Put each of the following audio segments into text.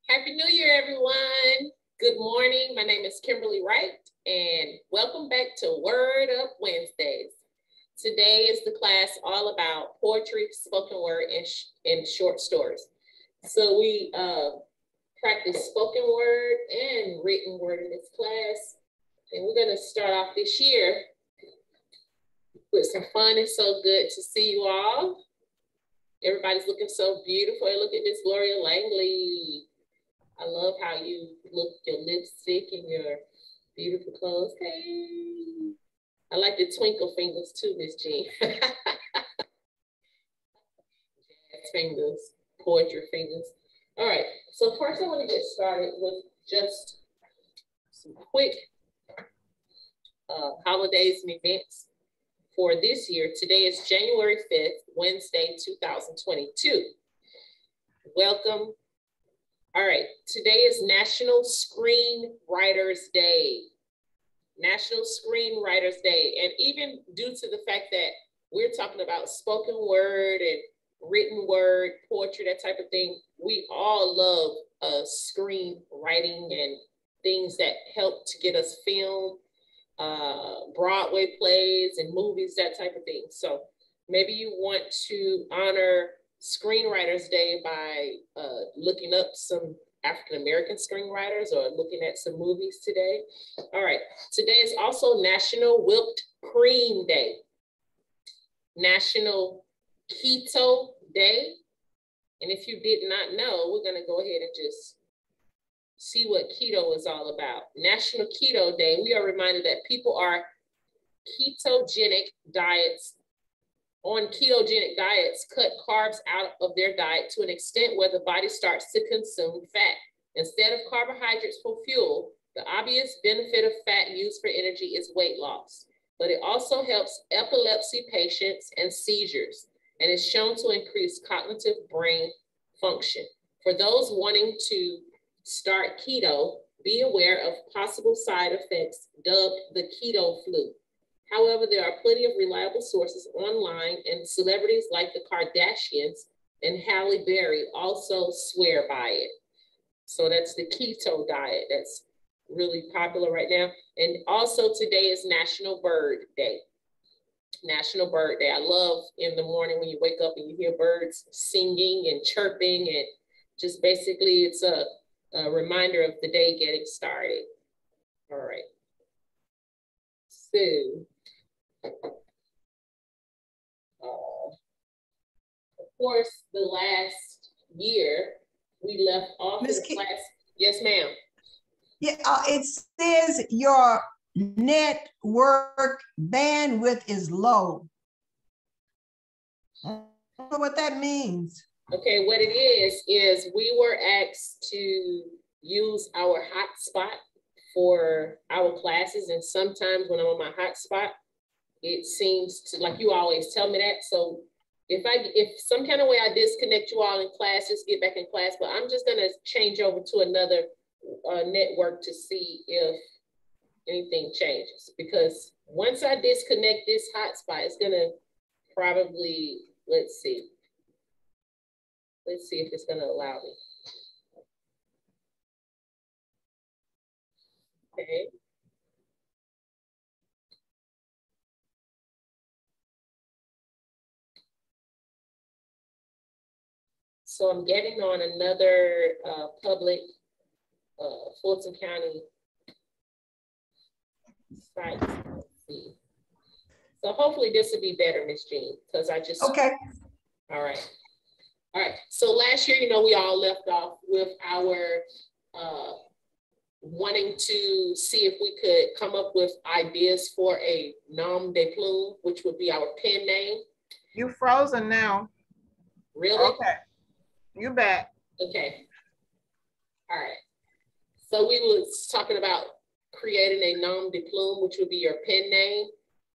Happy New Year, everyone. Good morning. My name is Kimberly Wright, and welcome back to Word Up Wednesdays. Today is the class all about poetry, spoken word, and short stories. So we practice spoken word and written word in this class. And we're going to start off this year with some fun. It's so good to see you all. Everybody's looking so beautiful. Look at Miss Gloria Langley. I love how you look, your lipstick and your beautiful clothes. Hey, I like the twinkle fingers too, Miss Jean. Jazz fingers, poetry fingers. All right, so first I want to get started with just some quick holidays and events for this year. Today is January 5th, Wednesday, 2022. Welcome. All right, today is National Screenwriters Day. National Screenwriters Day. And even due to the fact that we're talking about spoken word and written word, poetry, that type of thing, we all love screenwriting and things that help to get us film, Broadway plays and movies, that type of thing. So maybe you want to honor Screenwriters Day by looking up some African-American screenwriters or looking at some movies today. All right, today is also National Whipped Cream Day, National Keto Day. And if you did not know, we're gonna go ahead and just see what keto is all about. National Keto Day, we are reminded that people are on ketogenic diets, cut carbs out of their diet to an extent where the body starts to consume fat. Instead of carbohydrates for fuel, the obvious benefit of fat used for energy is weight loss, but it also helps epilepsy patients and seizures, and is shown to increase cognitive brain function. For those wanting to start keto, be aware of possible side effects dubbed the keto flu. However, there are plenty of reliable sources online, and celebrities like the Kardashians and Halle Berry also swear by it. So that's the keto diet that's really popular right now. And also today is National Bird Day. National Bird Day. I love in the morning when you wake up and you hear birds singing and chirping, and just basically it's a reminder of the day getting started. All right. So, of course, the last year we left off in class. Yes, ma'am. Yeah, it says your network bandwidth is low. I don't know what that means. Okay, what it is we were asked to use our hotspot for our classes, and sometimes when I'm on my hotspot, it seems to, like you always tell me that. So if some kind of way I disconnect you all in classes, get back in class, but I'm just gonna change over to another network to see if anything changes, because once I disconnect this hotspot, it's gonna probably, let's see if it's gonna allow me. Okay. So I'm getting on another public Fulton County site. Let's see. So hopefully this will be better, Miss Jean, because I just. Okay. All right. All right. So last year, we all left off with our wanting to see if we could come up with ideas for a nom de plume, which would be our pen name. You frozen now. Really? Okay. You back. Okay. All right. So we was talking about creating a nom de plume, which would be your pen name.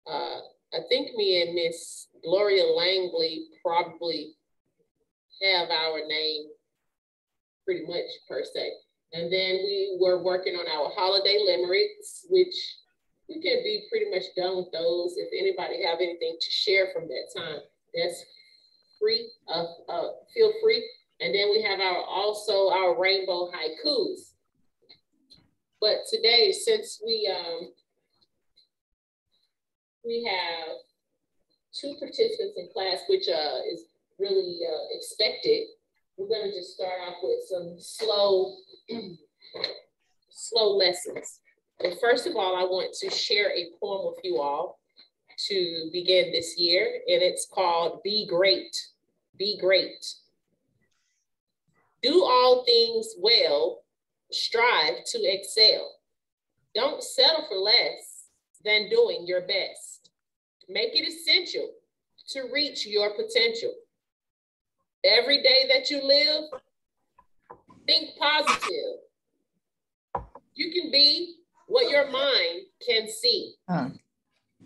I think me and Miss Gloria Langley probably have our name pretty much per se. And then we were working on our holiday limericks, which we can be pretty much done with those. If anybody have anything to share from that time, that's free, feel free. And then we have our rainbow haikus. But today, since we have 2 participants in class, which is really expected, we're going to just start off with some slow lessons. But first of all, I want to share a poem with you all to begin this year, and it's called Be Great, Be Great. Do all things well, strive to excel. Don't settle for less than doing your best. Make it essential to reach your potential. Every day that you live, think positive. You can be what your mind can see.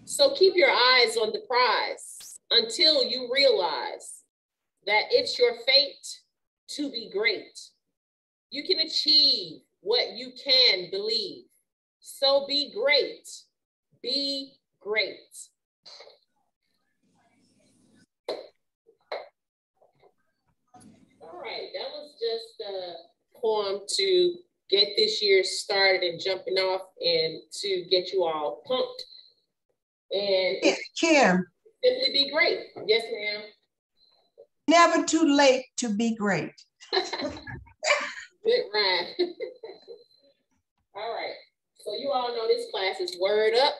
So keep your eyes on the prize until you realize that it's your fate to be great. You can achieve what you can believe. So be great. Be great. All right, that was just a poem to get this year started and jumping off and to get you all pumped. And Kim, simply be great. Yes, ma'am. Never too late to be great. Good rhyme. All right. So you all know this class is Word Up.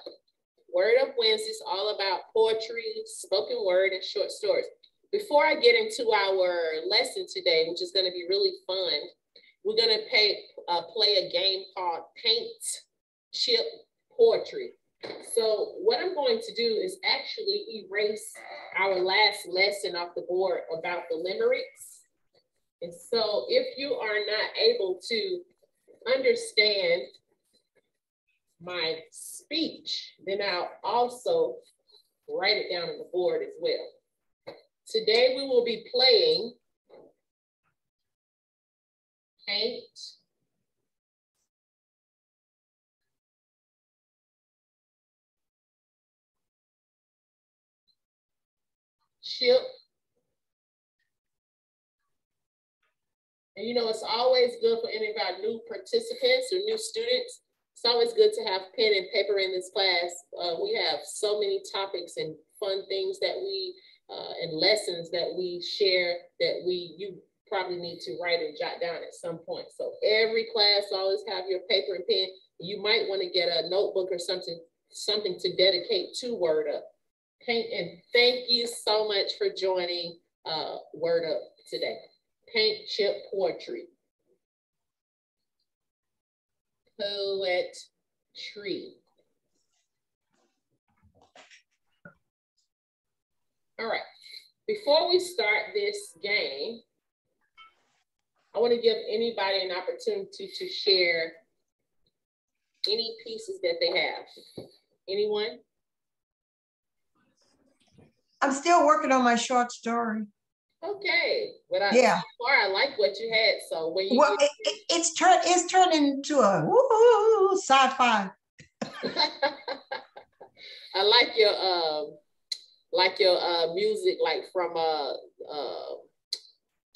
Word Up Wednesdays, all about poetry, spoken word, and short stories. Before I get into our lesson today, which is going to be really fun, we're going to play a game called Paint, Chip, Poetry. So what I'm going to do is actually erase our last lesson off the board about the limericks. And so if you are not able to understand my speech, then I'll also write it down on the board as well. Today we will be playing Paint, Chip. And you know, it's always good for any of our new participants or new students. It's always good to have pen and paper in this class. We have so many topics and fun things that we, and lessons that we share that you probably need to write and jot down at some point. So every class always have your paper and pen. You might want to get a notebook or something to dedicate to Word Up. Paint, and thank you so much for joining Word Up today. Paint, Chip, Poetry. Poetry. All right. Before we start this game, I want to give anybody an opportunity to share any pieces that they have. Anyone? I'm still working on my short story. Okay. But yeah. So far, I like what you had. So when you it's turning into a woo sci-fi. I like your music, like from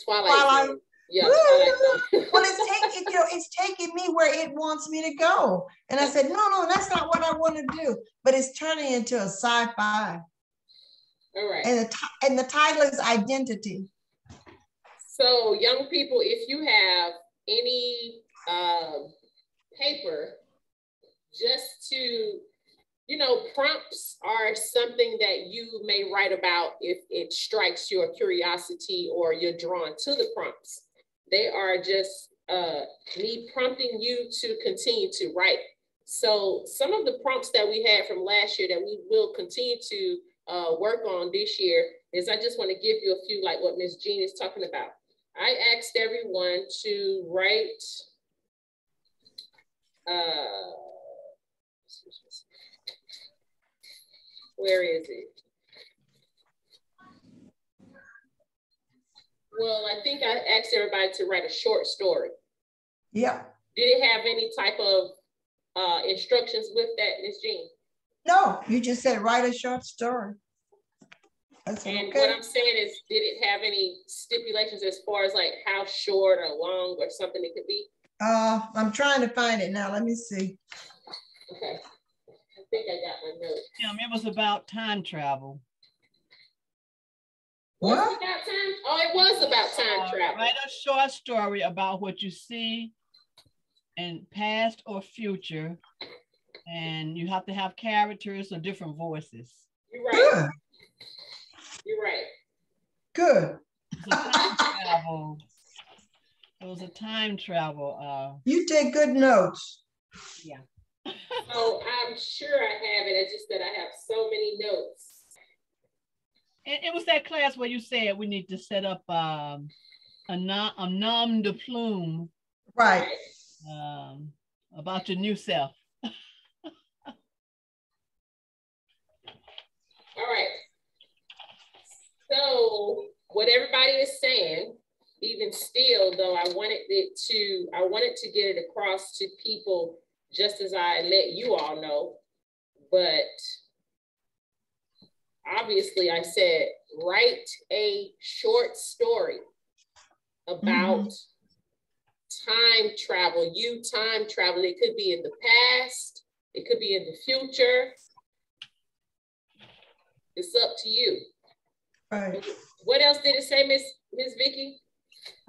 Twilight Zone. Yeah. Well, it's taking me where it wants me to go. And I said, no, that's not what I want to do. But it's turning into a sci-fi. All right. And the title is Identity. So young people, if you have any paper, just to, prompts are something that you may write about if it strikes your curiosity or you're drawn to the prompts. They are just me prompting you to continue to write. So some of the prompts that we had from last year that we will continue to work on this year is, I just want to give you a few, like what Ms. Jean is talking about. I asked everyone to write where is it? Well, I think I asked everybody to write a short story. Yeah. Did it have any type of instructions with that, Ms. Jean? No, you just said write a short story. I said, And okay. what I'm saying is, did it have any stipulations as far as like how short or long or something it could be? I'm trying to find it now. Let me see. Okay. I think I got my notes. It was about time travel. Was What? it about time? Oh, it was about time travel. Write a short story about what you see in past or future, and you have to have characters or different voices. You're right. Good. You're right. Good. It was a time travel. It was a time travel. You take good notes. Yeah. So I'm sure I have it. It's just that I have so many notes. It was that class where you said we need to set up a nom de plume. Right. About your new self. All right. So what everybody is saying, even still, though, I wanted to get it across to people just as I let you all know, but obviously I said, write a short story about time travel. You time travel. It could be in the past. It could be in the future. It's up to you. Right. What else did it say, Miss Vicky?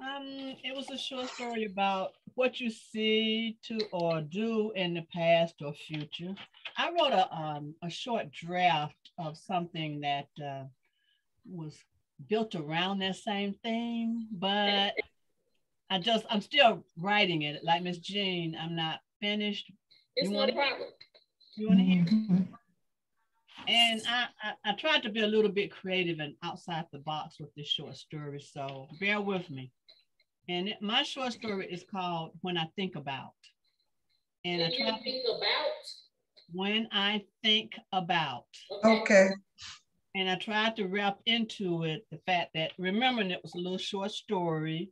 It was a short story about what you see to or do in the past or future. I wrote a short draft of something that was built around that same theme, but I'm still writing it. Like Miss Jean, I'm not finished. It's no problem. You want to hear? And I tried to be a little bit creative and outside the box with this short story, so bear with me. And my short story is called When I Think About. And When you think about? When I Think About. Okay. And I tried to wrap into it the fact that, remembering it was a little short story,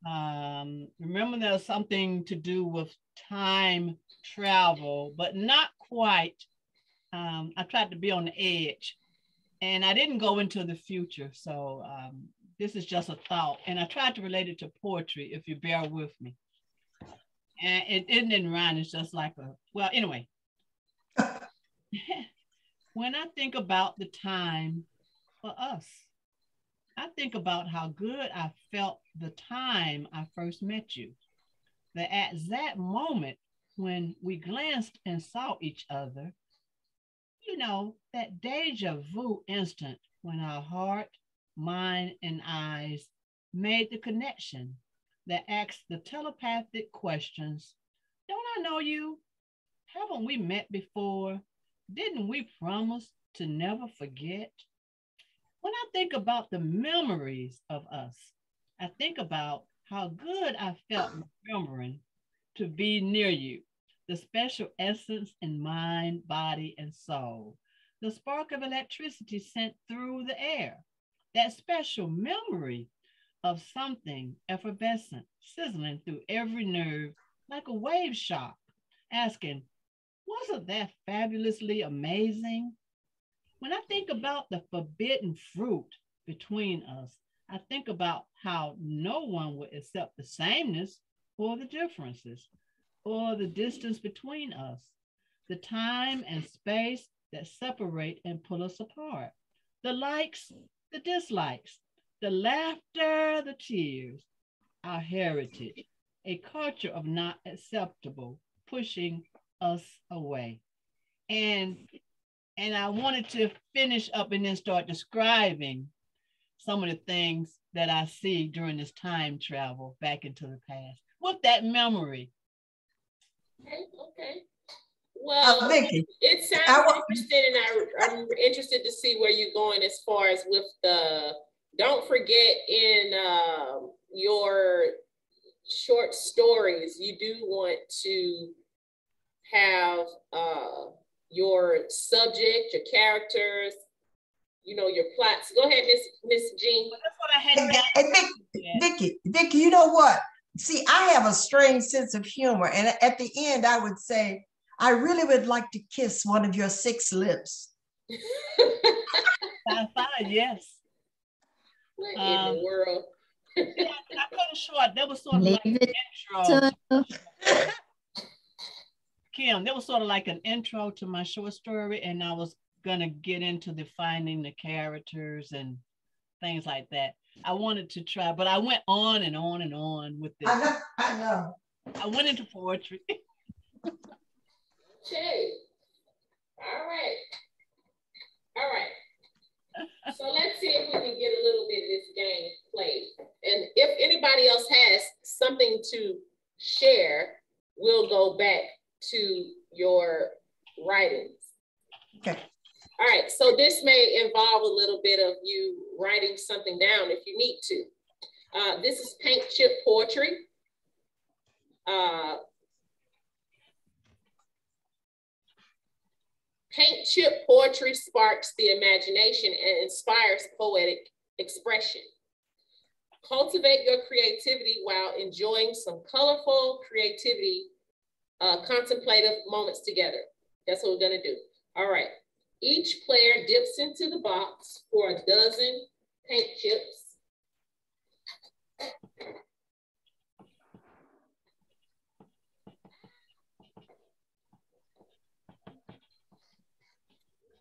remember there's something to do with time travel, but not quite. I tried to be on the edge, and I didn't go into the future. So this is just a thought, and I tried to relate it to poetry, if you bear with me. And it didn't rhyme. It's just like well, anyway. When I think about the time for us, I think about how good I felt the time I first met you. That at that moment when we glanced and saw each other, you know, that deja vu instant when our heart, mind, and eyes made the connection that asked the telepathic questions. Don't I know you? Haven't we met before? Didn't we promise to never forget? When I think about the memories of us, I think about how good I felt remembering to be near you, the special essence in mind, body, and soul, the spark of electricity sent through the air, that special memory of something effervescent, sizzling through every nerve like a wave shock, asking, wasn't that fabulously amazing? When I think about the forbidden fruit between us, I think about how no one would accept the sameness or the differences, or the distance between us, the time and space that separate and pull us apart, the likes, the dislikes, the laughter, the tears, our heritage, a culture of not acceptable, pushing us away. And I wanted to finish up and then start describing some of the things that I see during this time travel back into the past with that memory. Okay. Well, Vicky, it sounds interesting, and I'm interested to see where you're going as far as with the, don't forget in your short stories, you do want to have your subject, your characters, you know, your plots. Go ahead, Miss Jean. Well, that's what I hadn't gotten. Vicky, you know what? See, I have a strange sense of humor. And at the end, I would say, I really would like to kiss one of your 6 lips. Sci-fi, yes. What in the world? Yeah, I cut it short. That was sort of like Leave an it intro. to Kim, that was sort of like an intro to my short story, and I was gonna get into defining the characters and things like that. I wanted to try, but I went on and on and on with this. I know. I went into poetry. Okay. All right. All right. So let's see if we can get a little bit of this game played. And if anybody else has something to share, we'll go back to your writings. Okay. All right, so this may involve a little bit of you writing something down if you need to. This is paint chip poetry. Paint chip poetry sparks the imagination and inspires poetic expression. Cultivate your creativity while enjoying some colorful creativity, contemplative moments together. That's what we're gonna do. All right. Each player dips into the box for a dozen paint chips.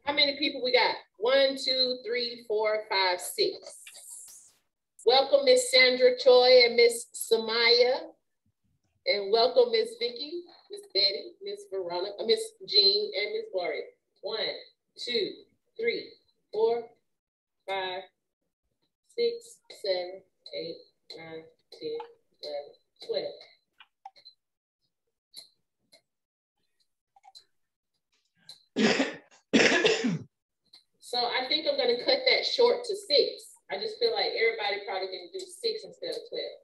How many people we got? 1, 2, 3, 4, 5, 6. Welcome, Miss Sandra Choi and Miss Samaya. And welcome, Miss Vicky, Miss Betty, Miss Veronica, Miss Jean, and Miss Gloria. 1, 2, 3, 4, 5, 6, 7, 8, 9, 10, 11, 12. So I think I'm gonna cut that short to 6. I just feel like everybody probably gonna do 6 instead of 12.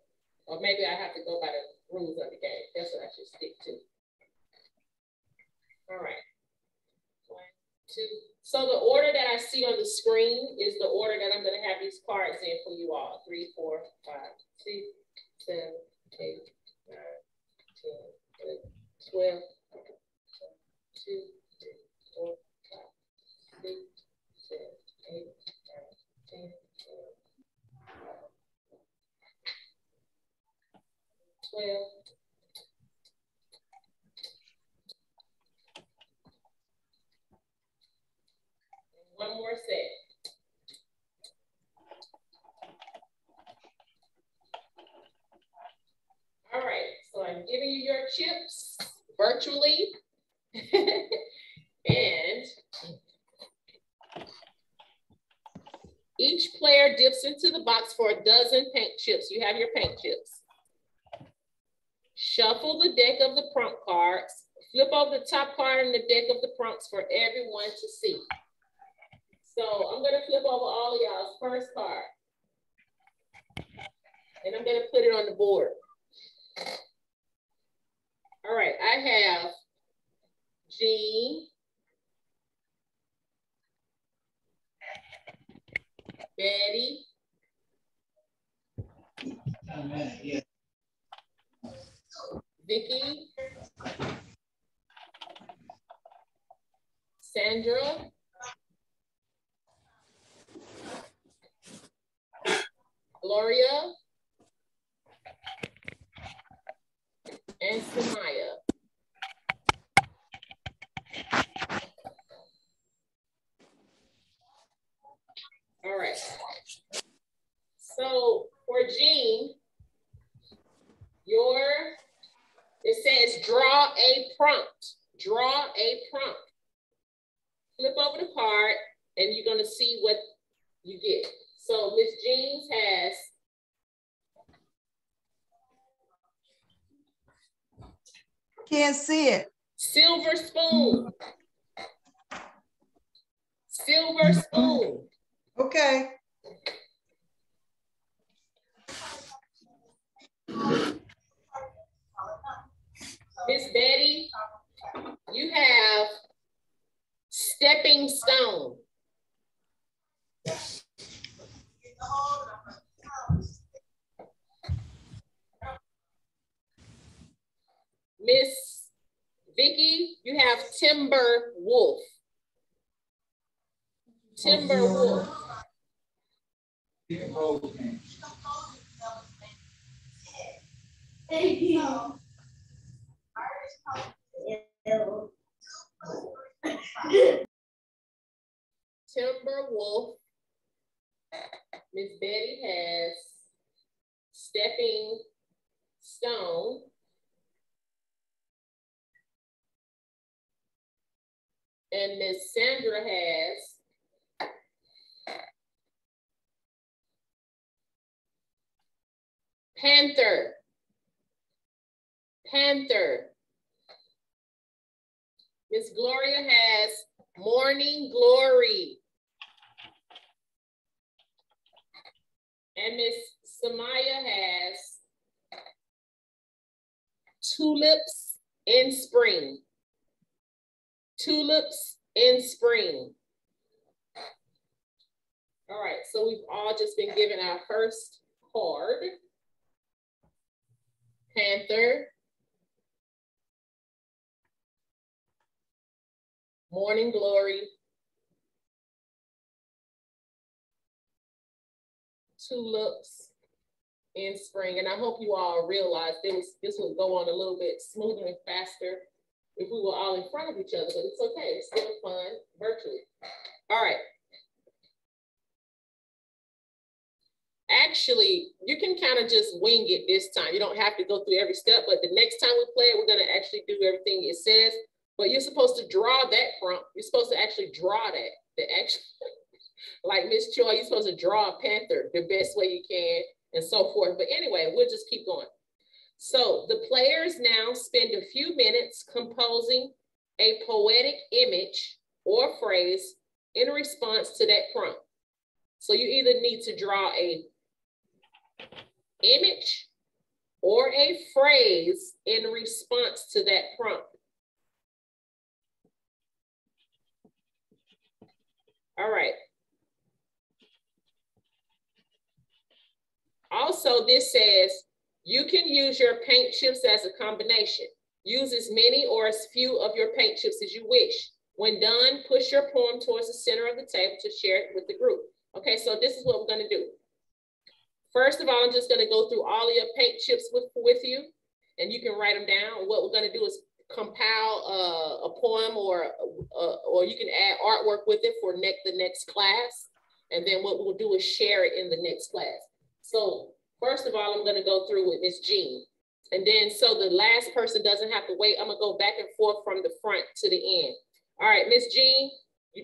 Or maybe I have to go by the rules of the game. That's what I should stick to. All right. 1, 2. So the order that I see on the screen is the order that I'm gonna have these cards in for you all. 3, 4, 5, 6, 7, 8, 9, 10, 11, 12. 2, 3, 4, 5, 6, 7, 8, 9, 10, 11, 12. One more set. All right, so I'm giving you your chips virtually. And each player dips into the box for a dozen paint chips. You have your paint chips. Shuffle the deck of the prompt cards. Flip over the top card in the deck of the prompts for everyone to see. So I'm gonna flip over all of y'all's first card. And I'm gonna put it on the board. All right, I have Jean, Betty, Vicky, Sandra, Gloria, and Samaya. All right. So for Jean, it says draw a prompt. Draw a prompt. Flip over the card and you're gonna see what you get. So Miss Jean has Can't see it. silver spoon. Silver spoon. Okay. Miss Betty, you have stepping stone. Miss Vicky, you have timber wolf. Timber wolf. Timber wolf. Miss Betty has stepping stone. And Miss Sandra has panther. Panther. Miss Gloria has morning glory. And Miss Samaya has tulips in spring. Tulips in spring. All right, so we've all just been given our first card. Panther. Morning glory. Tulips in spring. And I hope you all realize this would go on a little bit smoother and faster if we were all in front of each other, but it's okay. It's still fun virtually. All right. Actually, you can kind of just wing it this time. You don't have to go through every step, but the next time we play it, we're going to actually do everything it says. But you're supposed to draw that prompt. You're supposed to actually draw that. Like Miss Choi, you're supposed to draw a panther the best way you can and so forth. But anyway, we'll just keep going. So the players now spend a few minutes composing a poetic image or phrase in response to that prompt. So you either need to draw a image or a phrase in response to that prompt. All right. Also, this says, you can use your paint chips as a combination. Use as many or as few of your paint chips as you wish. When done, push your poem towards the center of the table to share it with the group. Okay, so this is what we're gonna do. First of all, I'm just gonna go through all of your paint chips with you, and you can write them down. What we're gonna do is compile a poem or you can add artwork with it for the next class. And then what we'll do is share it in the next class. So first of all, I'm gonna go through with Miss Jean. And then so the last person doesn't have to wait. I'm gonna go back and forth from the front to the end. All right, Miss Jean,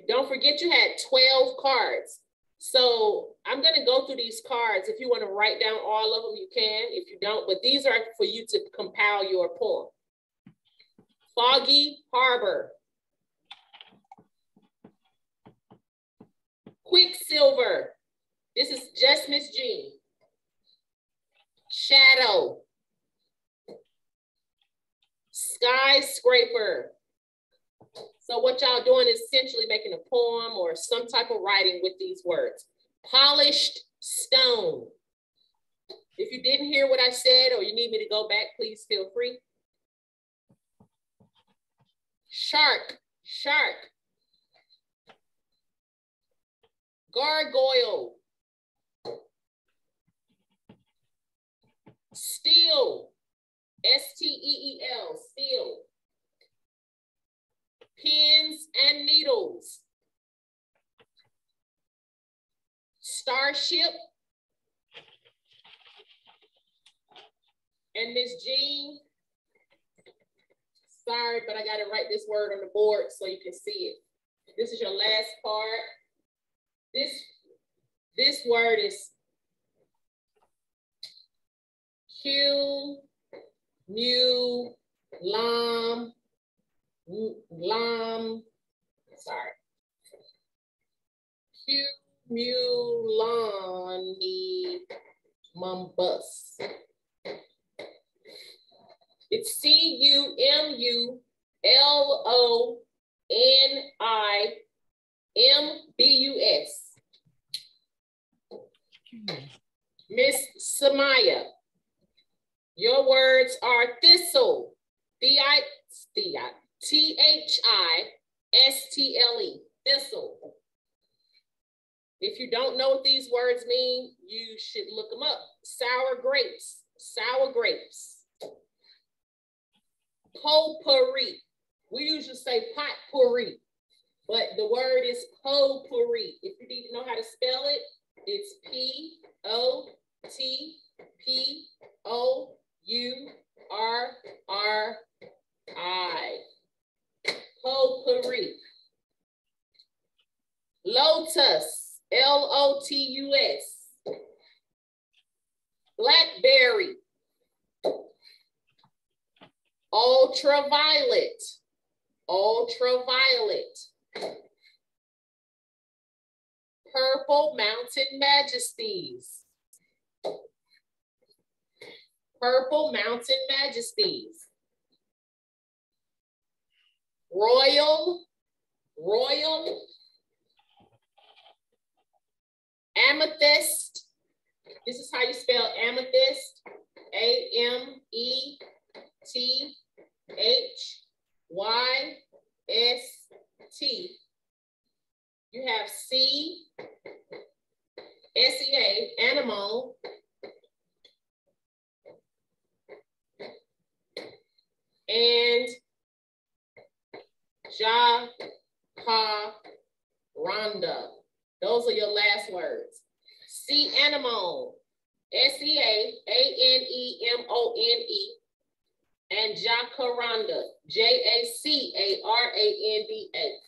don't forget you had 12 cards. So I'm gonna go through these cards. If you wanna write down all of them, you can. If you don't, but these are for you to compile your poem. Foggy Harbor. Quicksilver. This is just Miss Jean. Shadow. Skyscraper. So what y'all doing is essentially making a poem or some type of writing with these words. Polished stone. If you didn't hear what I said or you need me to go back, please feel free. Shark. Shark. Gargoyle. Steel. S-T-E-E-L. Steel. Pins and needles. Starship. And Miss Jean, sorry, but I got to write this word on the board so you can see it. This is your last part. This word is Q, mu, lam, sorry. Q, mu, lani, mumbus. It's C-U-M-U-L-O-N-I-M-B-U-S. Miss Samaya, your words are thistle, T-H-I-S-T-L-E, thistle. If you don't know what these words mean, you should look them up. Sour grapes, sour grapes. Potpourri. We usually say potpourri, but the word is potpourri. If you need to know how to spell it, it's Potpourri. Potpourri. Lotus, Lotus. Blackberry. Ultraviolet, ultraviolet. Purple Mountain Majesties. Purple Mountain Majesties. Royal, royal. Amethyst. This is how you spell amethyst. AMETHYST. You have SEA, animal. And jacaranda. Those are your last words. Sea anemone. SEAANEMONE. And jacaranda. JACARANDA.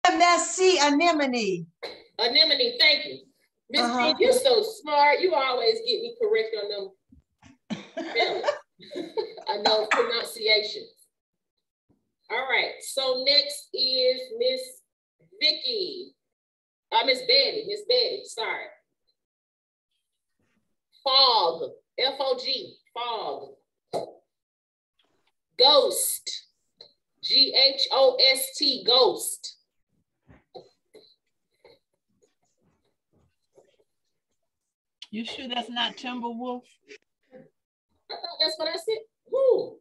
And that's sea anemone. Anemone, thank you. Miss B, you're so smart. You always get me correct on them. I know pronunciations. All right, so next is Miss Vicky. Miss Betty, sorry. Fog, F-O-G, fog. Ghost, G-H-O-S-T, ghost. You sure that's not Timberwolf? I thought that's what I said. Who?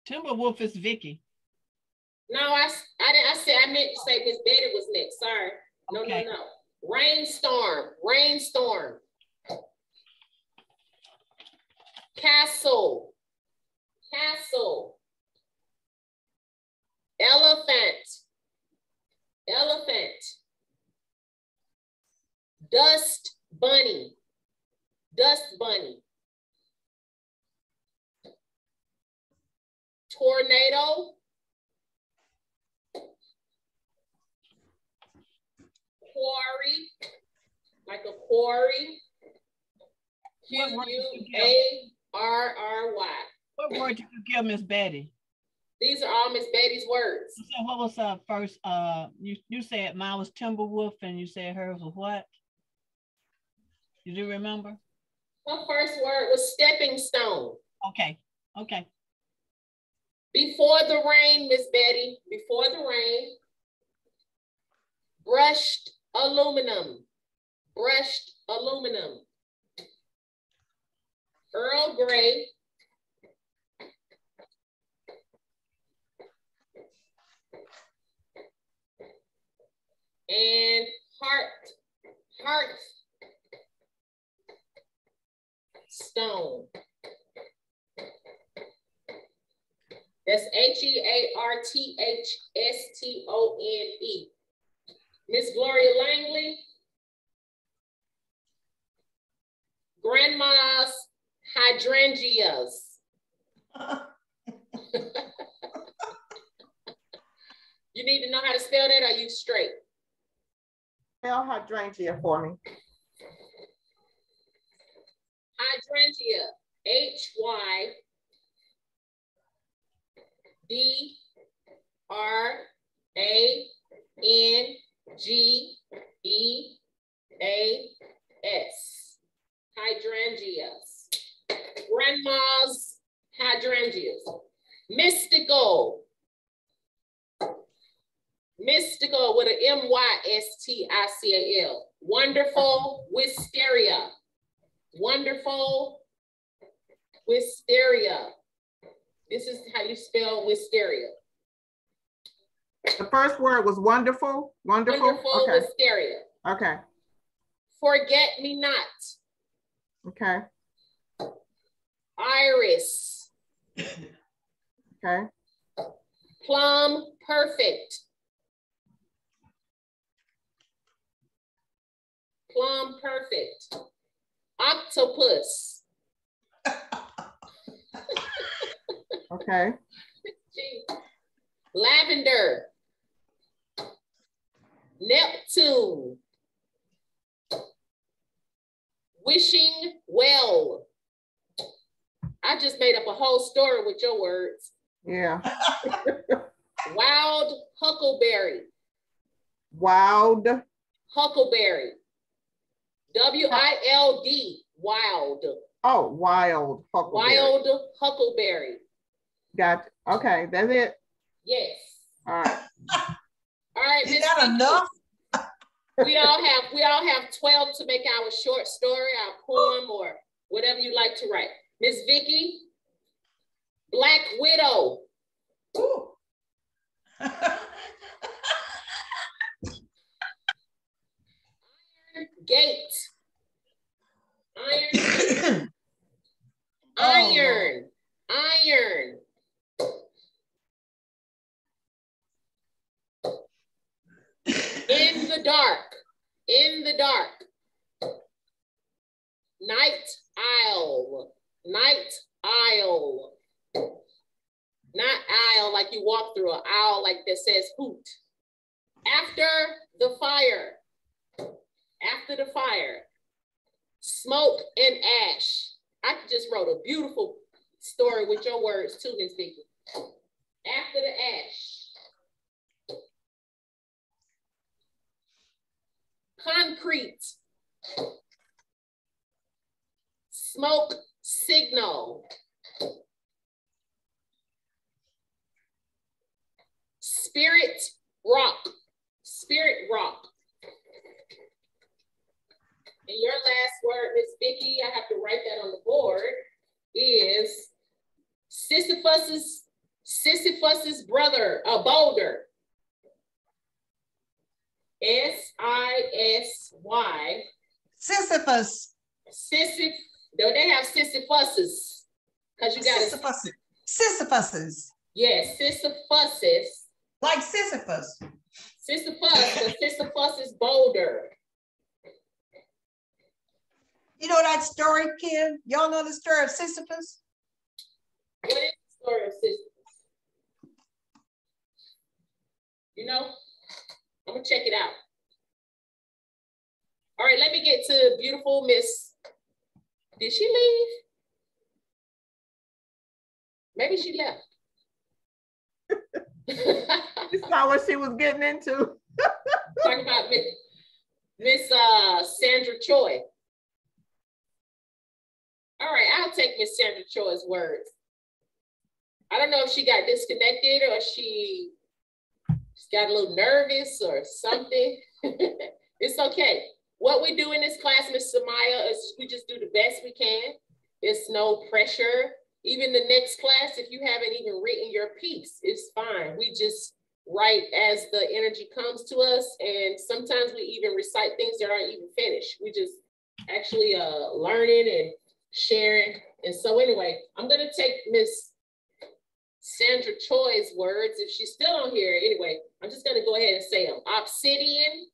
Timberwolf is Vicky. No, I meant to say Miss Betty was next. Sorry. No, okay. No. Rainstorm. Castle. Elephant. Dust bunny. Tornado. Quarry, like a quarry. Q-U-A-R-R-Y. What word did you give Miss Betty? These are all Miss Betty's words. So what was first? You said mine was Timberwolf, and you said hers was what? Did you remember? Her first word was stepping stone. Okay. Before the rain, Miss Betty. Before the rain. Brushed aluminum. Earl Grey. And heart stone. That's HEARTHSTONE. Miss Gloria Langley. Grandma's hydrangeas. You need to know how to spell that, or are you straight? Spell hydrangea for me. Hydrangea. HYDRANGEAS. Hydrangeas. Grandma's hydrangeas. Mystical with an MYSTICAL. Wonderful wisteria. This is how you spell wisteria. The first word was wonderful. Wonderful. Wonderful Okay. wisteria. Okay. Forget me not. Okay. Iris. Okay. Plum perfect. Plum perfect. Octopus. Okay. Gee. Lavender. Neptune. Wishing well. I just made up a whole story with your words. Yeah. Wild huckleberry. Wild. Huckleberry. W-I-L-D. Wild. Oh, wild. Huckleberry. Wild huckleberry. Got it. Okay, that's it. Yes. All right. All right. Is Miss that Vicky. enough? We all have 12 to make our short story, our poem, or whatever you like to write. Miss Vicky, Black Widow. Ooh. Gate. Iron. Oh, Iron. Iron. In the dark. In the dark. Night aisle. Night aisle. Not aisle like you walk through, an aisle like that says hoot. After the fire. After the fire. Smoke and ash. I just wrote a beautiful story with your words too, Miss Vicky. After the ash. Concrete. Smoke signal. Spirit rock. Spirit rock. And your last word, Miss Vicky, I have to write that on the board, is Sisyphus's brother, a boulder. S-I-S-Y. Sisyphus. No, they have Sisyphus's. Because you got Sisyphus. Sisyphus's. Yes, Sisyphus's. Like Sisyphus. Sisyphus, but Sisyphus's boulder. You know that story, Kim? Y'all know the story of Sisyphus? What is the story of Sisyphus? You know? I'm gonna check it out. All right, let me get to beautiful Miss. Did she leave? Maybe she left. You saw what she was getting into. Talking about Miss Sandra Choi. All right, I'll take Miss Sandra Choi's words. I don't know if she got disconnected or she just got a little nervous or something. It's okay. What we do in this class, Miss Samaya, is we just do the best we can. It's no pressure. Even the next class, if you haven't even written your piece, it's fine. We just write as the energy comes to us. And sometimes we even recite things that aren't even finished. We just actually learning and sharing. And so anyway, I'm gonna take Miss Sandra Choi's words. If she's still on here, anyway, I'm just gonna go ahead and say them. Obsidian,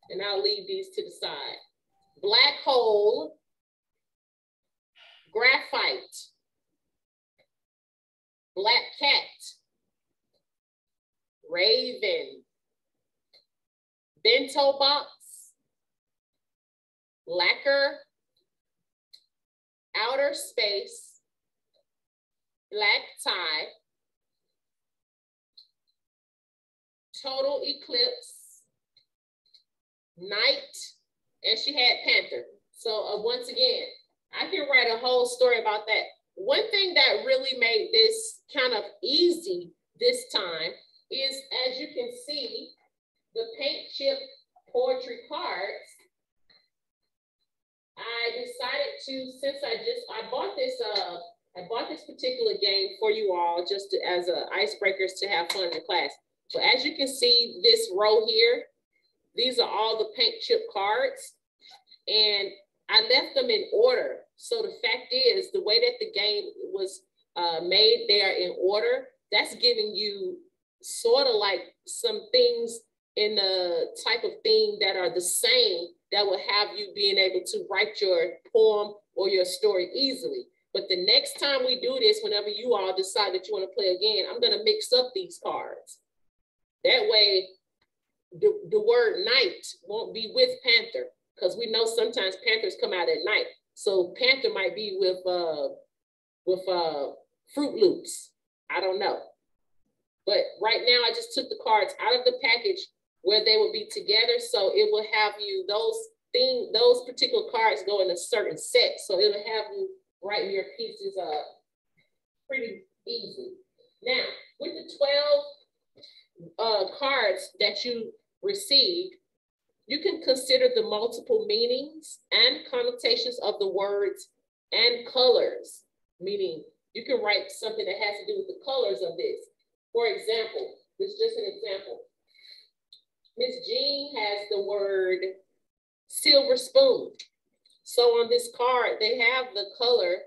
and I'll leave these to the side. Black hole, graphite, black cat, raven, bento box, lacquer, outer space, black tie, total eclipse, night, and she had panther. So once again, I can write a whole story about that. One thing that really made this kind of easy this time is, as you can see, the paint chip poetry cards. I decided to, since I bought this particular game for you all just as icebreakers to have fun in class. So as you can see, this row here, these are all the paint chip cards, and I left them in order. So the fact is, the way that the game was made, they are in order. That's giving you sort of like some things in the type of theme that are the same, that will have you being able to write your poem or your story easily. But the next time we do this, whenever you all decide that you want to play again, I'm going to mix up these cards. That way, the word night won't be with panther, because we know sometimes panthers come out at night. So panther might be with Fruit Loops. I don't know. But right now, I just took the cards out of the package where they will be together. So it will have you, those particular cards go in a certain set. So it'll have you write your pieces pretty easy. Now, with the 12 cards that you received, you can consider the multiple meanings and connotations of the words and colors, meaning you can write something that has to do with the colors of this. For example, this is just an example. Miss Jean has the word silver spoon. So on this card, they have the color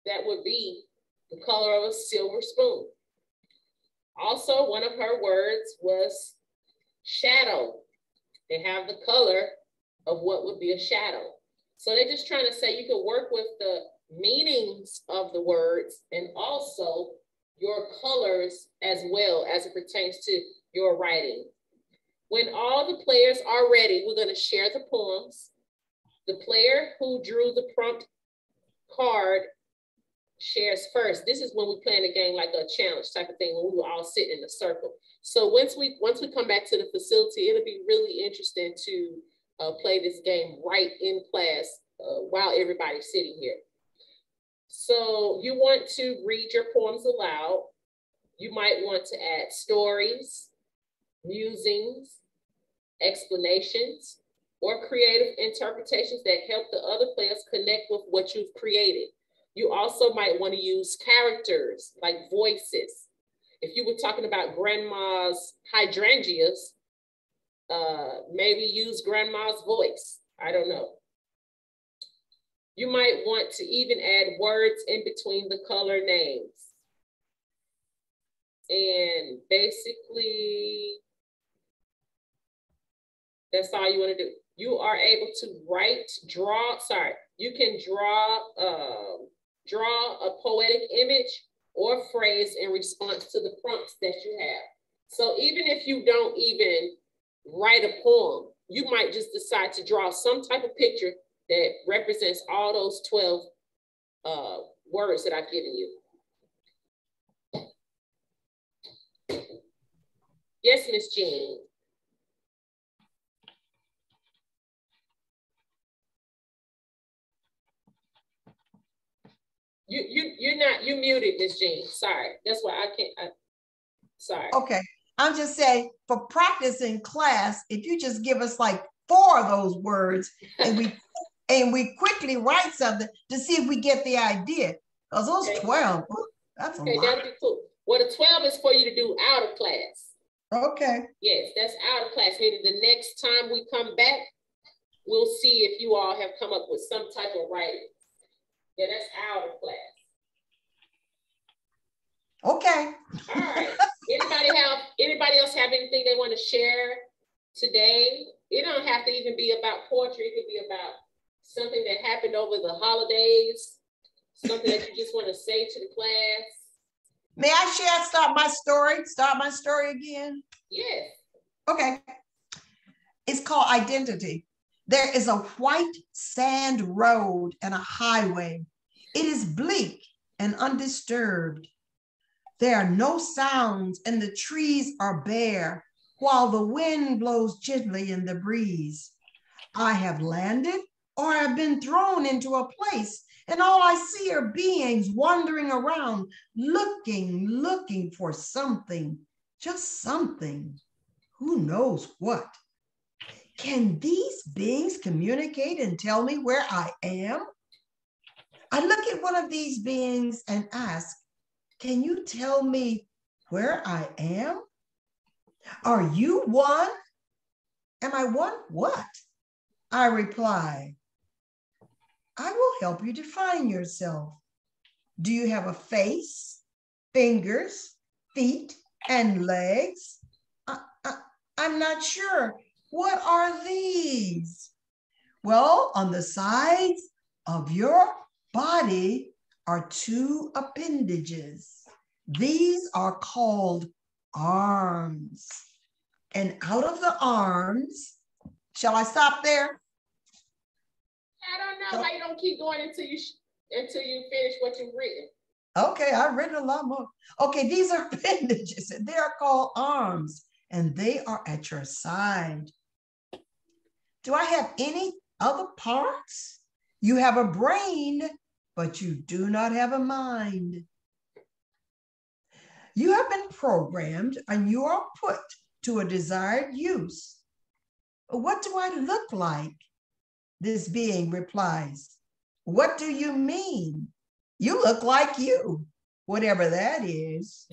that would be the color of a silver spoon. Also, one of her words was shadow. They have the color of what would be a shadow. So they're just trying to say you can work with the meanings of the words and also your colors as well as it pertains to your writing. When all the players are ready, we're going to share the poems. The player who drew the prompt card shares first. This is when we play in a game like a challenge type of thing, when we were all sitting in a circle. So once we come back to the facility, it'll be really interesting to play this game right in class while everybody's sitting here. So you want to read your poems aloud. You might want to add stories, musings, explanations, or creative interpretations that help the other players connect with what you've created. You also might want to use characters like voices. If you were talking about grandma's hydrangeas, maybe use grandma's voice. I don't know. You might want to even add words in between the color names. And basically, that's all you want to do. You are able to you can draw a poetic image or phrase in response to the prompts that you have. So even if you don't even write a poem, you might just decide to draw some type of picture that represents all those 12 words that I've given you. Yes, Miss Jean. You're muted, Miss Jean. Sorry. That's why I can't, sorry. Okay. I'm just saying, for practice in class, if you just give us like 4 of those words and we quickly write something to see if we get the idea. Because those 12, that's a lot. That'd be cool. Well, the 12 is for you to do out of class. Okay. Yes, that's out of class. Meaning the next time we come back, we'll see if you all have come up with some type of writing. Yeah, that's out of class. Okay. All right. Anybody else have anything they want to share today? It don't have to even be about poetry. It could be about something that happened over the holidays, something that you just want to say to the class. May I start my story again? Yes. Okay. It's called Identity. There is a white sand road and a highway. It is bleak and undisturbed. There are no sounds and the trees are bare while the wind blows gently in the breeze. I have landed or have been thrown into a place and all I see are beings wandering around, looking for something, just something. Who knows what? Can these beings communicate and tell me where I am? I look at one of these beings and ask, can you tell me where I am? Are you one? Am I one? What? I reply, I will help you define yourself. Do you have a face, fingers, feet, and legs? I'm not sure. What are these? Well, on the sides of your body are two appendages. These are called arms. And out of the arms, shall I stop there? I don't know why you don't keep going until you finish what you've written. Okay, I've written a lot more. Okay, these are appendages, and they are called arms, and they are at your side. Do I have any other parts? You have a brain, but you do not have a mind. You have been programmed and you are put to a desired use. What do I look like? This being replies, what do you mean? You look like you, whatever that is.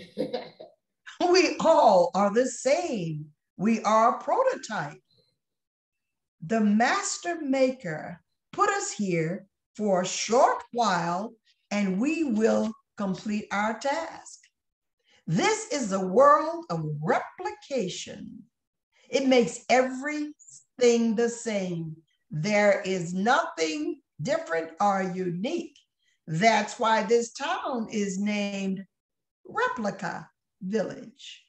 We all are the same. We are a prototype. The master maker put us here for a short while and we will complete our task. This is a world of replication. It makes everything the same. There is nothing different or unique. That's why this town is named Replica Village.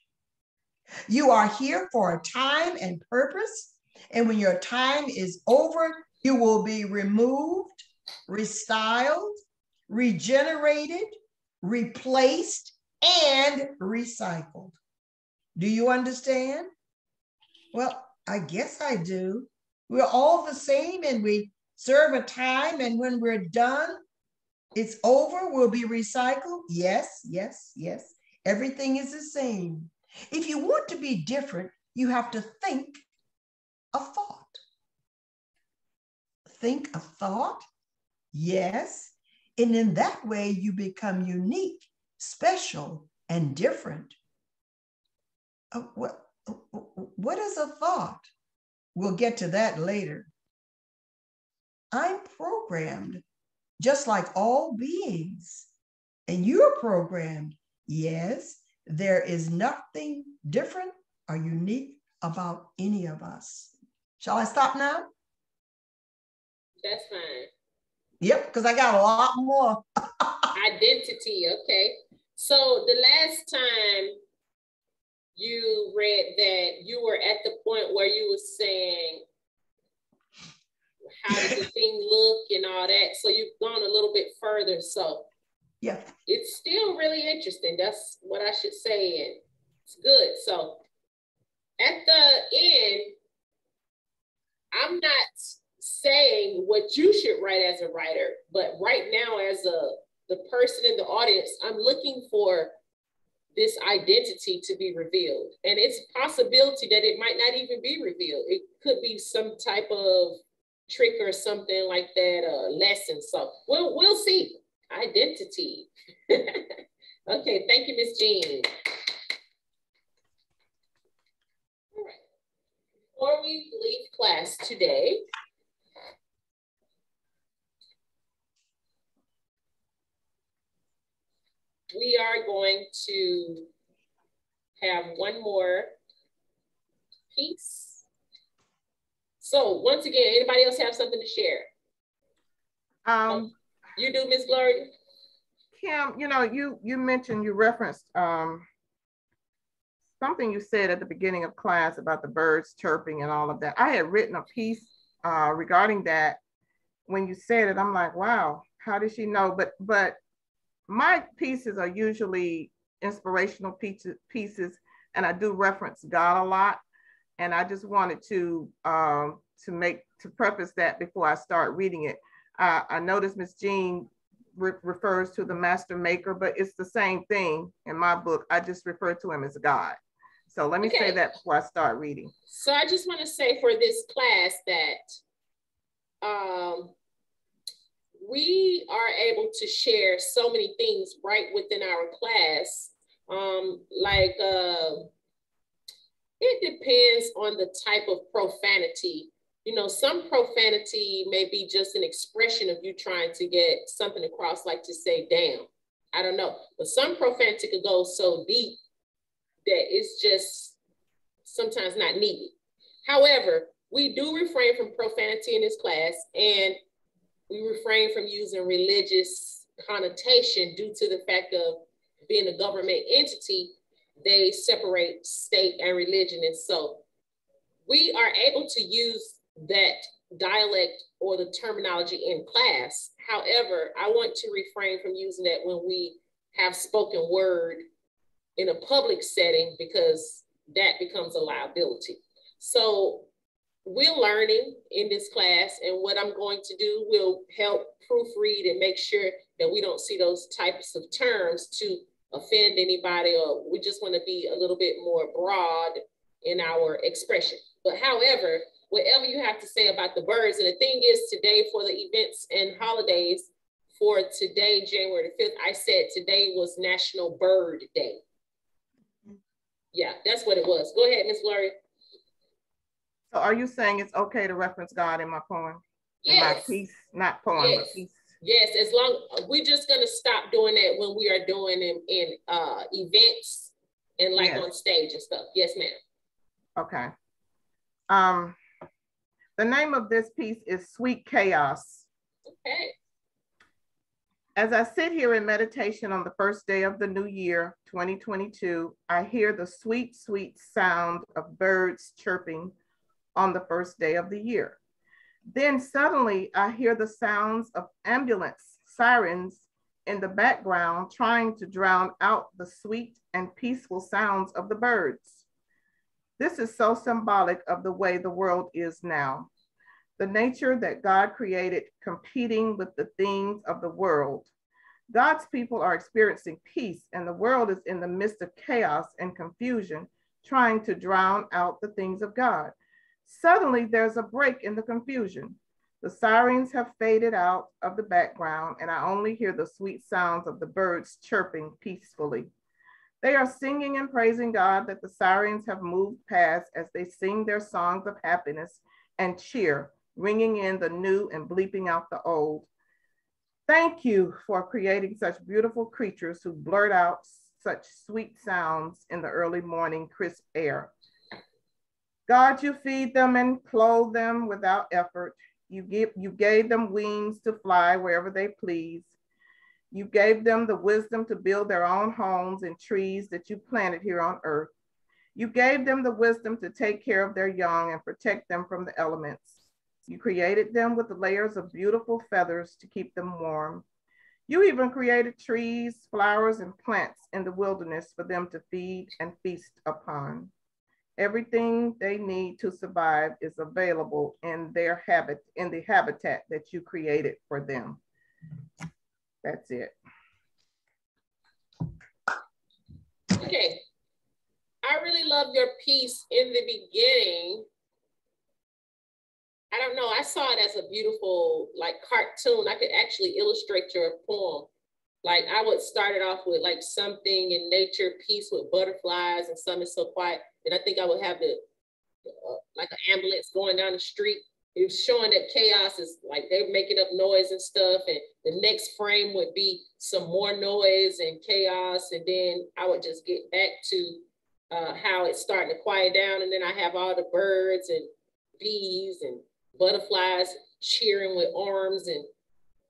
You are here for a time and purpose, and when your time is over, you will be removed, restyled, regenerated, replaced, and recycled. Do you understand? Well, I guess I do. We're all the same and we serve a time, and when we're done, it's over, we'll be recycled. Yes, yes, yes. Everything is the same. If you want to be different, you have to think a thought. Think a thought? Yes. And in that way, you become unique, special, and different. What is a thought? We'll get to that later. I'm programmed just like all beings. And you're programmed. Yes, there is nothing different or unique about any of us. Shall I stop now? That's fine. Yep, because I got a lot more. Identity, okay. So the last time you read that, you were at the point where you were saying, how does the thing look and all that? So you've gone a little bit further. So yeah, it's still really interesting. That's what I should say. And it's good. So at the end, I'm not saying what you should write as a writer, but right now as the person in the audience, I'm looking for this identity to be revealed. And it's a possibility that it might not even be revealed. It could be some type of trick or something like that, lesson. So we'll see. Identity. Okay, thank you, Ms. Jean. All right. Before we leave class today, we are going to have one more piece. So once again, anybody else have something to share? You do, Ms. Gloria? Kim, you mentioned, you referenced something you said at the beginning of class about the birds chirping and all of that. I had written a piece regarding that. When you said it, I'm like, wow, how did she know? But my pieces are usually inspirational pieces, and I do reference God a lot. And I just wanted to preface that before I start reading it. I noticed Ms. Jean refers to the master maker, but it's the same thing in my book. I just refer to him as God. So let me say that before I start reading. So I just want to say for this class that we are able to share so many things right within our class. It depends on the type of profanity. You know, some profanity may be just an expression of you trying to get something across, like to say, damn. I don't know. But some profanity could go so deep that it's just sometimes not needed. However, we do refrain from profanity in this class, and we refrain from using religious connotation due to the fact of being a government entity. They separate state and religion. And so we are able to use that dialect or the terminology in class. However, I want to refrain from using that when we have spoken word in a public setting, because that becomes a liability. So we're learning in this class, and what I'm going to do will help proofread and make sure that we don't see those types of terms to offend anybody, or we just want to be a little bit more broad in our expression. But however, whatever you have to say about the birds, and the thing is, today for the events and holidays, for today, January the 5th, I said today was National Bird Day. Yeah, that's what it was. Go ahead, Ms. Gloria. So are you saying it's okay to reference God in my poem? Yes. In my piece, not poem, Yes. but piece. Yes, as long, we're just gonna stop doing that when we are doing in events and like on stage and stuff. Yes, ma'am. Okay. The name of this piece is Sweet Chaos. Okay. As I sit here in meditation on the first day of the new year, 2022, I hear the sweet, sweet sound of birds chirping on the first day of the year. Then suddenly I hear the sounds of ambulance sirens in the background trying to drown out the sweet and peaceful sounds of the birds. This is so symbolic of the way the world is now. The nature that God created competing with the things of the world. God's people are experiencing peace, and the world is in the midst of chaos and confusion, trying to drown out the things of God. Suddenly, there's a break in the confusion. The sirens have faded out of the background, and I only hear the sweet sounds of the birds chirping peacefully. They are singing and praising God that the sirens have moved past as they sing their songs of happiness and cheer, ringing in the new and bleeping out the old. Thank you for creating such beautiful creatures who blurt out such sweet sounds in the early morning crisp air. God, you feed them and clothe them without effort. You gave them wings to fly wherever they please. You gave them the wisdom to build their own homes in trees that you planted here on earth. You gave them the wisdom to take care of their young and protect them from the elements. You created them with layers of beautiful feathers to keep them warm. You even created trees, flowers, and plants in the wilderness for them to feed and feast upon. Everything they need to survive is available in their in the habitat that you created for them. That's it. Okay. I really love your piece in the beginning. I don't know, I saw it as a beautiful like cartoon. I could actually illustrate your poem. Like I would start it off with like something in nature, piece with butterflies and something so quiet. And I think I would have the like an ambulance going down the street. It was showing that chaos is like they're making up noise and stuff. And the next frame would be some more noise and chaos. And then I would just get back to how it's starting to quiet down. And then I have all the birds and bees and butterflies cheering with arms and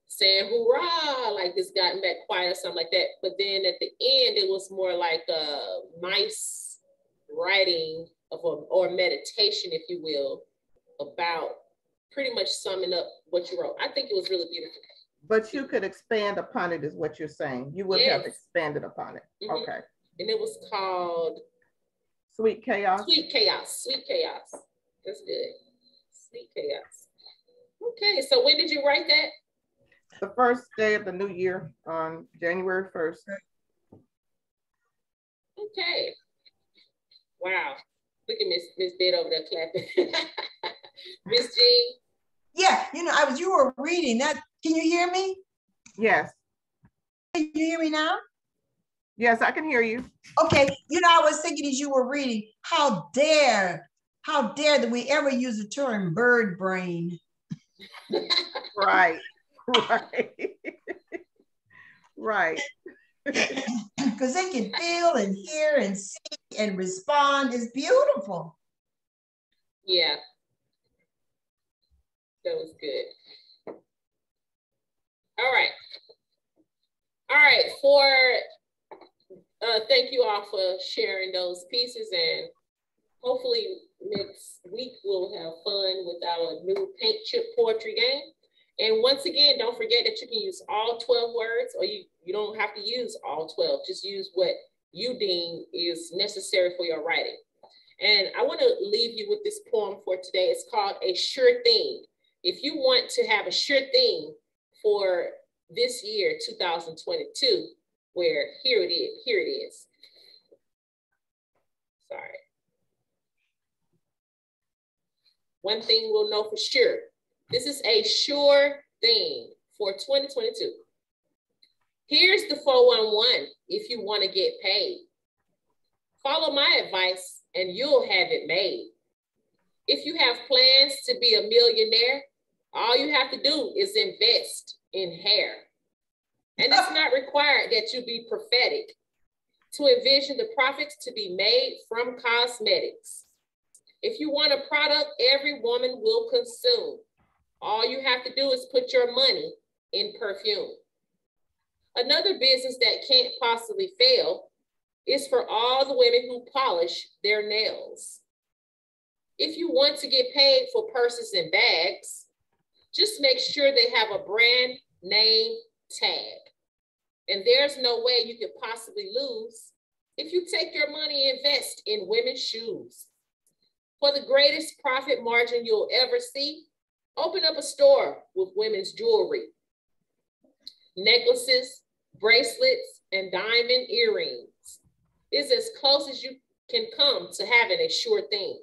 saying hoorah, like it's gotten back quiet or something like that. But then at the end, it was more like a nice writing of or meditation, if you will, about pretty much summing up what you wrote. I think it was really beautiful. But you could expand upon it is what you're saying. You would have expanded upon it. Mm-hmm. Okay. And it was called Sweet Chaos. Sweet Chaos. Sweet Chaos. That's good. Sweet Chaos. Okay, so when did you write that? The first day of the new year on January 1st. Okay. Wow. Look at Miss Bed over there clapping. Miss Jean. Yeah, you know, you were reading that. Can you hear me? Yes. Can you hear me now? Yes, I can hear you. Okay, you know, I was thinking as you were reading, how dare that we ever use the term bird brain? Right, right, right. Because they can feel and hear and see and respond. It's beautiful. Yeah, that was good. All right. All right, thank you all for sharing those pieces, and hopefully next week we'll have fun with our new paint chip poetry game. And once again, don't forget that you can use all 12 words, or you don't have to use all 12. Just use what you deem is necessary for your writing. And I want to leave you with this poem for today. It's called A Sure Thing. If you want to have a sure thing for this year, 2022, where here it is. Sorry. One thing we'll know for sure. This is a sure thing for 2022. Here's the 411 if you want to get paid. Follow my advice and you'll have it made. If you have plans to be a millionaire, all you have to do is invest in hair. And it's not required that you be prophetic to envision the profits to be made from cosmetics. If you want a product every woman will consume, all you have to do is put your money in perfume. Another business that can't possibly fail is for all the women who polish their nails. If you want to get paid for purses and bags, just make sure they have a brand name tag. And there's no way you could possibly lose if you take your money and invest in women's shoes. For the greatest profit margin you'll ever see, open up a store with women's jewelry, necklaces, bracelets, and diamond earrings. Is as close as you can come to having a sure thing.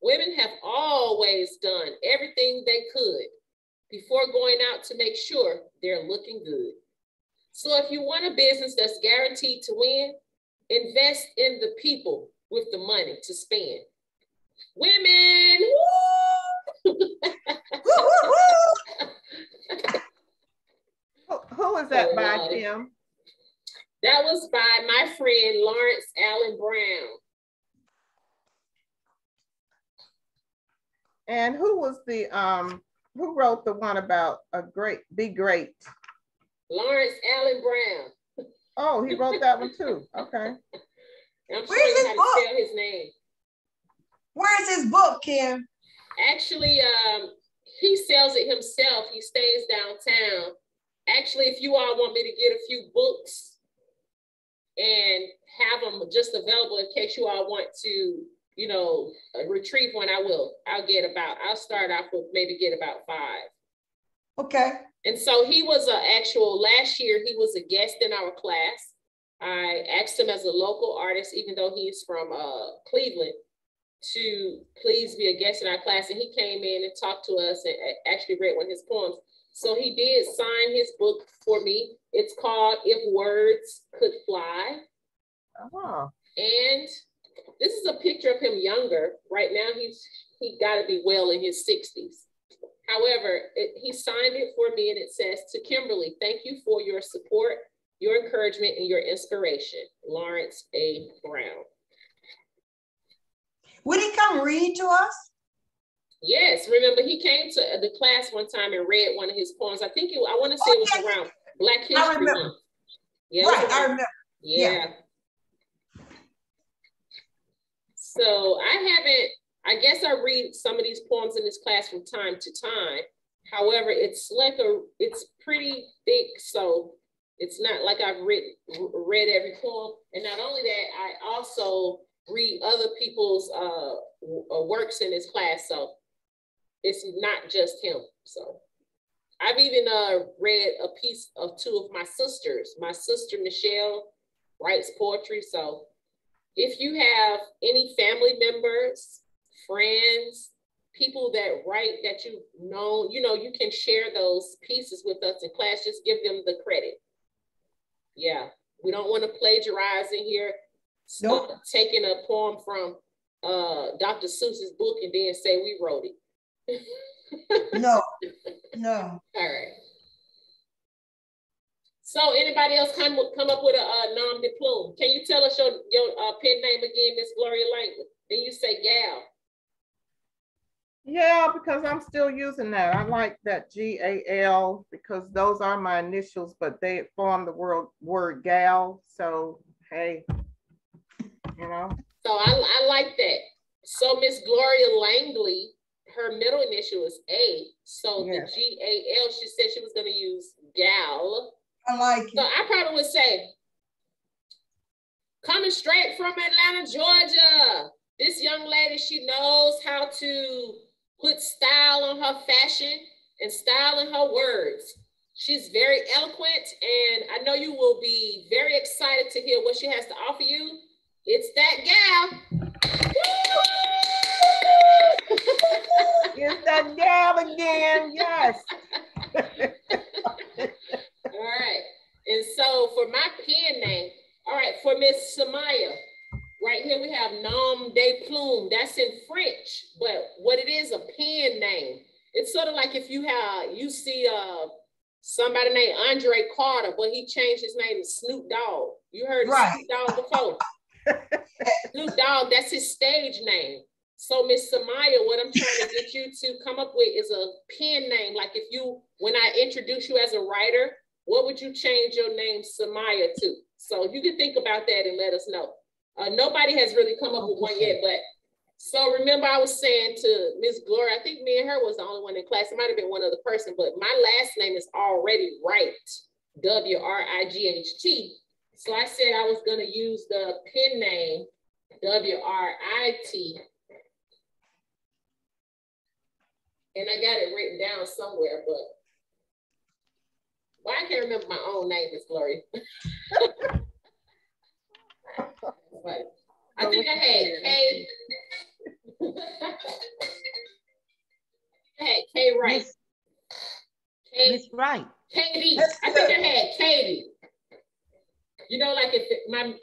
Women have always done everything they could before going out to make sure they're looking good. So if you want a business that's guaranteed to win, invest in the people with the money to spend. Women! Who is that by, Kim? That was by my friend Lawrence Allen Brown. And who was the who wrote the one about be great? Lawrence Allen Brown. Oh, he wrote that one too. Okay. I'm showing you how to spell his name. Where's his book, Kim? Actually, he sells it himself. He stays downtown. Actually, if you all want me to get a few books and have them just available in case you all want to, you know, retrieve one, I will. I'll start off with maybe get about 5. Okay. And so he was last year, he was a guest in our class. I asked him as a local artist, even though he's from Cleveland, to please be a guest in our class. And he came in and talked to us and actually read one of his poems. So he did sign his book for me. It's called If Words Could Fly. Oh. And this is a picture of him younger. Right now, he got to be well in his 60s. However, he signed it for me and it says, to Kimberly, thank you for your support, your encouragement, and your inspiration. Lawrence A. Brown. Would he come read to us? Yes, remember he came to the class one time and read one of his poems. I want to say it was around Black History Month. Yeah, right, I remember. Yeah. So I guess I read some of these poems in this class from time to time. However, it's pretty thick, so it's not like I've read every poem. And not only that, I also read other people's works in this class, so it's not just him. So I've even read a piece of 2 of my sisters. My sister Michelle writes poetry, so if you have any family members, friends, people that write that you've known, you can share those pieces with us in class. Just give them the credit. Yeah. We don't want to plagiarize in here. Nope. Taking a poem from Dr. Seuss's book and then say we wrote it. No, no. All right. So anybody else come up with a nom de plume? Can you tell us your pen name again, Miss Gloria Langley? Then you say gal. Yeah, because I'm still using that. I like that GAL because those are my initials, but they form the word gal. So, hey, you know. So I like that. So Miss Gloria Langley, her middle initial is A. So yes. The GAL, she said she was going to use gal. I like it. So I probably would say, coming straight from Atlanta, Georgia, this young lady, she knows how to put style on her fashion and style in her words. She's very eloquent, and I know you will be very excited to hear what she has to offer you. It's that gal. It's that gal again, yes. All right, and so for my pen name, all right, for Miss Samaya, right here we have nom de plume. That's in French, but what it is, a pen name. It's sort of like if you see somebody named Andre Carter, but he changed his name to Snoop Dogg. You heard of Snoop Dogg before? Snoop Dogg, that's his stage name. So Miss Samaya, what I'm trying to get you to come up with is a pen name. Like when I introduce you as a writer, what would you change your name Samaya to? So you can think about that and let us know. Nobody has really come up with one yet, but so remember I was saying to Miss Gloria, I think me and her was the only one in class. It might have been one other person, but my last name is already Wright, W-R-I-G-H-T. So I said I was going to use the pen name W-R-I-T. And I got it written down somewhere, but why I can't remember my own name, Miss Gloria. I think I had K. I had K Wright. Miss Wright. Katie. I think I had Katie. You know, like my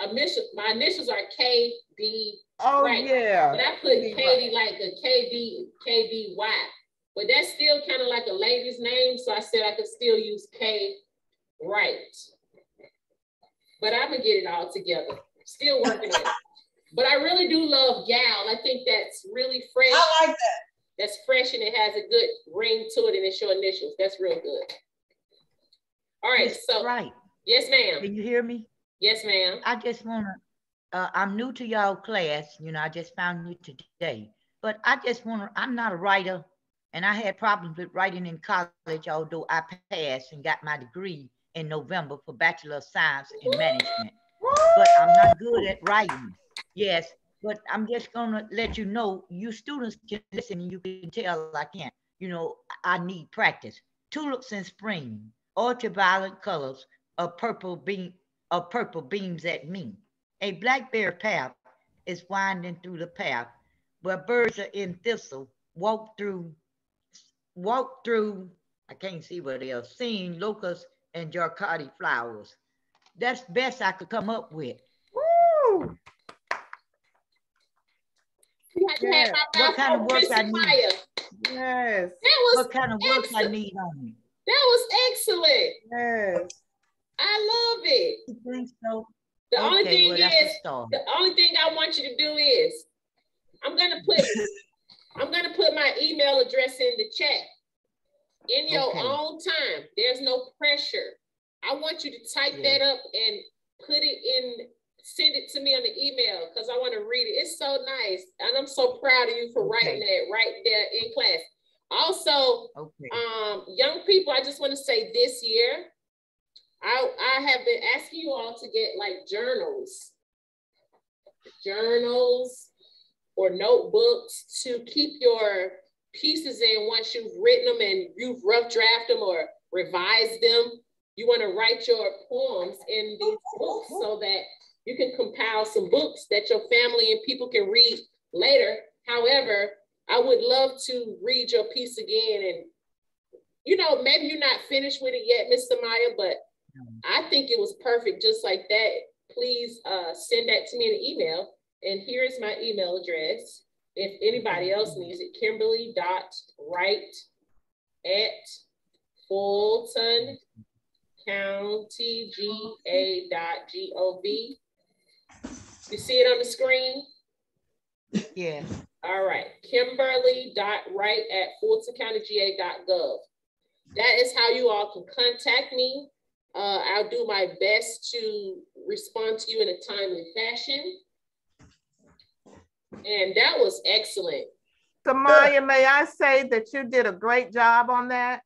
initials are K-D. Oh, Wright. yeah. But I put Katie like a K-D-Y. But that's still kind of like a lady's name. So I said I could still use K Wright. But I'm going to get it all together. Still working on it. But I really do love gal. I think that's really fresh. I like that. That's fresh and it has a good ring to it and it's your initials. That's real good. All right. Miss So, Wright. Yes, ma'am. Can you hear me? Yes, ma'am. I just want to, I'm new to y'all class. You know, I just found you today. But I just want to, I'm not a writer. And I had problems with writing in college, although I passed and got my degree in November for Bachelor of Science in Management. But I'm not good at writing. Yes, but I'm just gonna let you know, you students can listen and you can tell I can't. You know, I need practice. Tulips in spring, ultraviolet colors of purple beams at me. A blackberry path is winding through the path where birds are in thistle, walk through, I can't see what they are, seeing locusts and jarcati flowers. That's best I could come up with. Woo! Yes. What kind of work I need? Yes. What kind of work I need on me? That was excellent. Yes. I love it. You think so? The only thing I want you to do is I'm gonna put my email address in the chat in your own time. There's no pressure. I want you to type that up and put it in, send it to me on the email because I want to read it. It's so nice. And I'm so proud of you for writing that right there in class. Also, young people, I just want to say this year, I have been asking you all to get like journals or notebooks to keep your pieces in once you've written them and you've rough drafted them or revised them. You want to write your poems in these books so that you can compile some books that your family and people can read later. However, I would love to read your piece again. And, you know, maybe you're not finished with it yet, Miss Samaya, but I think it was perfect just like that. Please send that to me in an email. And here is my email address. If anybody else needs it, Kimberly.Wright@FultonCountyGA.gov. You see it on the screen? Yeah. All right, Kimberly.Wright@FultonCountyGA.gov. That is how you all can contact me. I'll do my best to respond to you in a timely fashion. And that was excellent. Tamaya, may I say that you did a great job on that?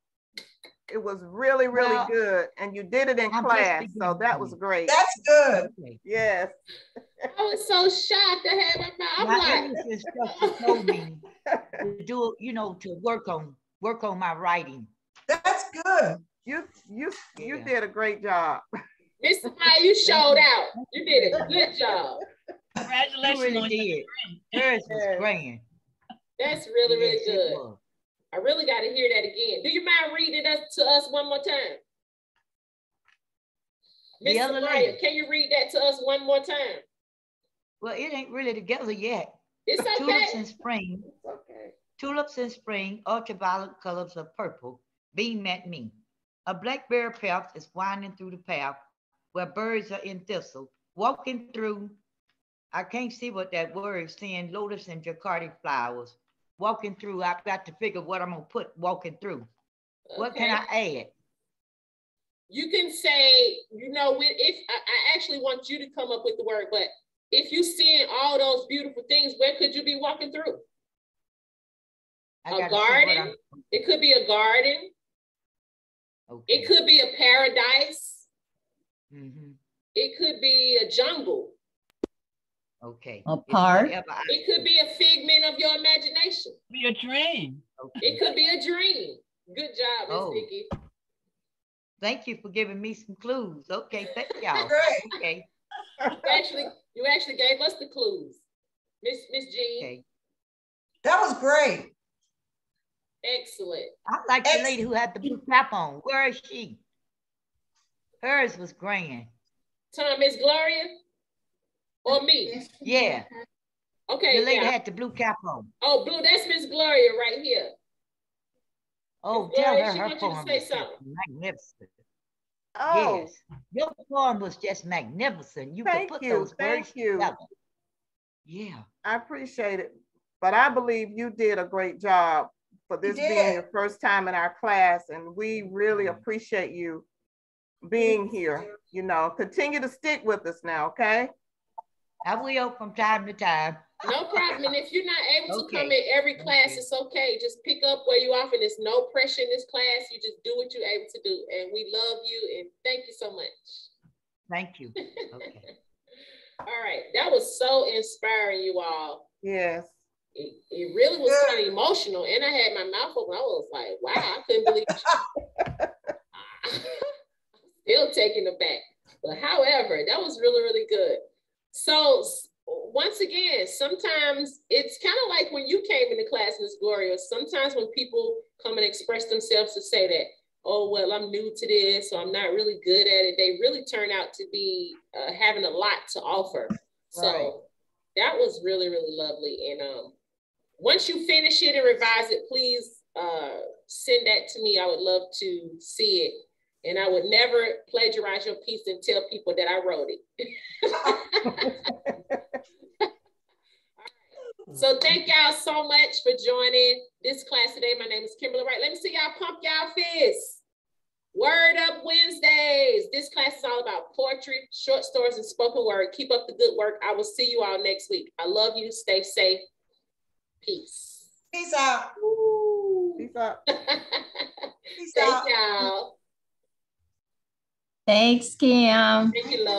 It was really, really good. And you did it in class. So that was great. That's good. Okay. Yes. I was so shocked. I had my mouth. My English instructor told me to do, you know, to work on my writing. That's good. You did a great job. Miss Tamaya, you showed out. You did a good job. Congratulations. You really did. Hers was grand. That's really, really Yes, it good. was. I really got to hear that again. Do you mind reading it to us one more time? Miss Tamaya, can you read that to us one more time? Well, it ain't really together yet. It's okay. Tulips in spring. Okay. Tulips in spring, ultraviolet colors of purple, beam at me. A blackberry path is winding through the path where birds are in thistle, walking through. I can't see what that word is saying, lotus and jacardi flowers. Walking through, I've got to figure what I'm gonna put walking through. Okay. What can I add? You can say, you know, if I actually want you to come up with the word, but if you seeing all those beautiful things, where could you be walking through? A garden. It could be a garden. Okay. It could be a paradise. Mm-hmm. It could be a jungle. Okay. A park. It could be a figment of your imagination. Be a dream. Okay. It could be a dream. Good job, Miss Vicky. Thank you for giving me some clues. Okay, thank y'all. Okay. You actually gave us the clues, Miss Jean. Okay. That was great. Excellent. I like the lady who had the blue cap on. Where is she? Hers was grand. Miss Gloria? Or me? Yeah. Okay. The lady had the blue cap on. Oh, blue. That's Miss Gloria right here. Oh, tell her she her wants poem you to say was something. Magnificent. Oh. Yes. Your poem was just magnificent. You could put those words together. Yeah. I appreciate it. But I believe you did a great job for this being your first time in our class. And we really appreciate you being here. You know, continue to stick with us now, okay? I will from time to time. No problem. And if you're not able to come in every class, it's okay. Just pick up where you off, and there's no pressure in this class. You just do what you're able to do. And we love you and thank you so much. Thank you. Okay. All right. That was so inspiring, you all. Yes. It really was kind of emotional. And I had my mouth open. I was like, wow, I couldn't believe it. Still taken aback. But however, that was really, really good. So once again, sometimes it's kind of like when you came into class, Ms. Gloria, sometimes when people come and express themselves to say that, oh, well, I'm new to this, so I'm not really good at it. They really turn out to be having a lot to offer. So that was really, really lovely. And once you finish it and revise it, please send that to me. I would love to see it. And I would never plagiarize your piece and tell people that I wrote it. So thank y'all so much for joining this class today. My name is Kimberly Wright. Let me see y'all pump y'all fists. Word Up Wednesdays. This class is all about poetry, short stories, and spoken word. Keep up the good work. I will see you all next week. I love you. Stay safe. Peace. Peace out. Peace out. Peace Thank out. y'all. Thanks, Kim. Thank you, love.